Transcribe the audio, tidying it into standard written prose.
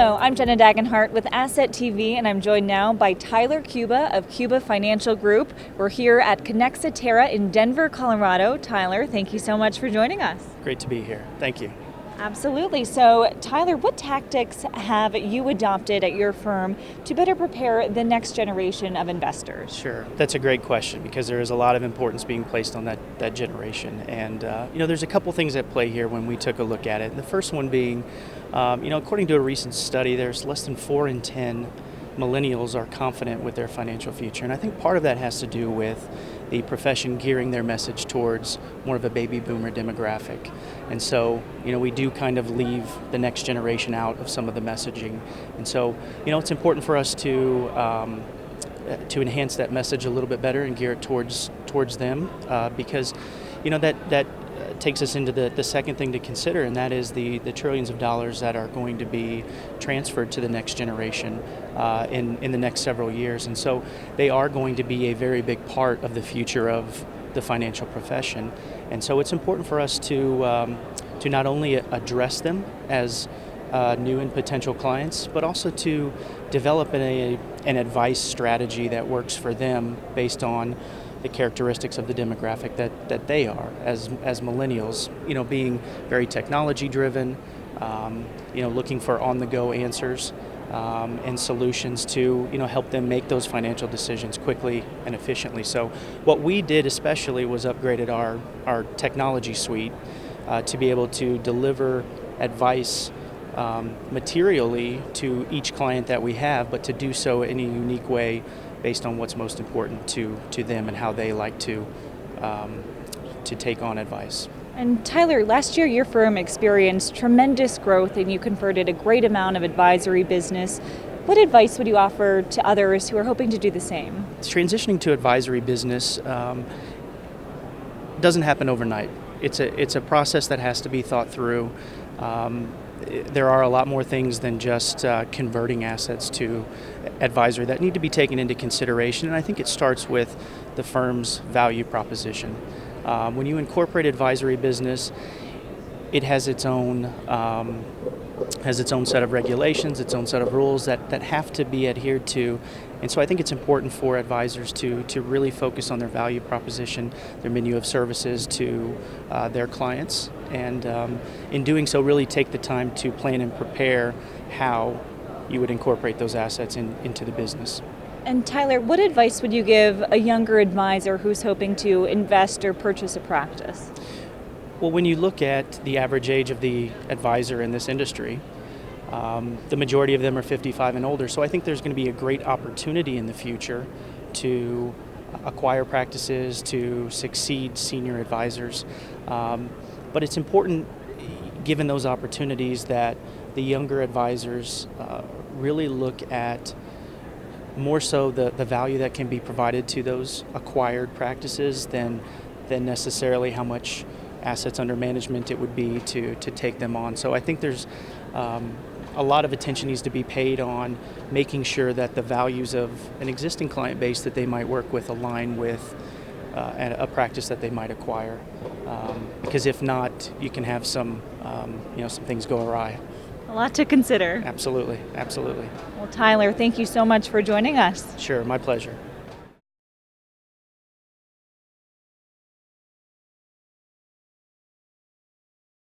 Hello, I'm Jenna Dagenhart with Asset TV, and I'm joined now by Tyler Cuba of Cuba Financial Group. We're here at Connexaterra in Denver, Colorado. Tyler, thank you so much for joining us. Great to be here. Thank you. Absolutely. So, Tyler, what tactics have you adopted at your firm to better prepare the next generation of investors? Sure. That's a great question because there is a lot of importance being placed on that generation. And, there's a couple things at play here when we took a look at it. The first one being, according to a recent study, there's less than 4 in 10 millennials are confident with their financial future. And I think part of that has to do with the profession gearing their message towards more of a baby boomer demographic. And so, we do kind of leave the next generation out of some of the messaging. And so, it's important for us to enhance that message a little bit better and gear it towards them because, that takes us into the second thing to consider, and that is the trillions of dollars that are going to be transferred to the next generation in the next several years. And so they are going to be a very big part of the future of the financial profession. And so it's important for us to not only address them as new and potential clients, but also to develop an advice strategy that works for them based on the characteristics of the demographic that they are as millennials, being very technology driven, looking for on-the-go answers and solutions to help them make those financial decisions quickly and efficiently. So what we did especially was upgraded our technology suite to be able to deliver advice materially to each client that we have, but to do so in a unique way based on what's most important to them and how they like to take on advice. And Tyler, last year your firm experienced tremendous growth and you converted a great amount of advisory business. What advice would you offer to others who are hoping to do the same? Transitioning to advisory business doesn't happen overnight. It's a process that has to be thought through. There are a lot more things than just converting assets to advisory that need to be taken into consideration, and I think it starts with the firm's value proposition. When you incorporate advisory business, it has its own set of regulations, its own set of rules that have to be adhered to. And so I think it's important for advisors to really focus on their value proposition, their menu of services to their clients, and in doing so really take the time to plan and prepare how you would incorporate those assets into the business. And Tyler, what advice would you give a younger advisor who's hoping to invest or purchase a practice? Well, when you look at the average age of the advisor in this industry, the majority of them are 55 and older. So I think there's going to be a great opportunity in the future to acquire practices, to succeed senior advisors. But it's important, given those opportunities, that the younger advisors really look at more so the value that can be provided to those acquired practices than necessarily how much assets under management it would be to take them on. So I think there's a lot of attention needs to be paid on making sure that the values of an existing client base that they might work with align with a practice that they might acquire. Because if not, you can have some things go awry. A lot to consider. Absolutely. Well, Tyler, thank you so much for joining us. Sure, my pleasure.